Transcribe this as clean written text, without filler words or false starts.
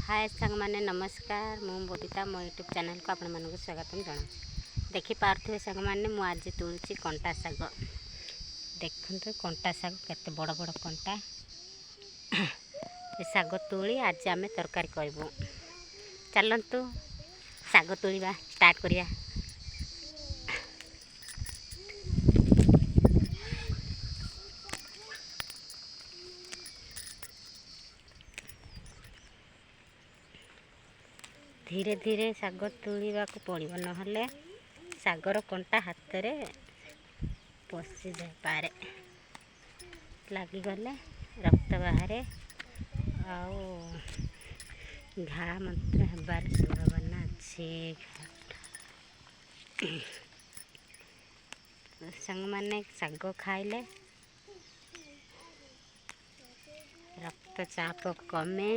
हाय सांग मैंने नमस्कार मु बबीता मो यूट्यूब चैनल को आपण मानक स्वागत जनाऊँ। देखी पार्थे सांग मैंने मु आज तुलसी कंटा शाग देखते कंटा शाग केते बड़ बड़ कंटा शाग तुली आज आम तरकारी करूँ। चलतु शाग तुलिबा स्टार्ट करिया। धीरे धीरे शाग तुलिबा को पड़ो नहले शागर कंटा हाथ में पशि जाए पारे लगिगले रक्त बाहर घा मंत्र हबार संभावना अच्छे। सांग मैंने शाग खाइले रक्तचाप कमे।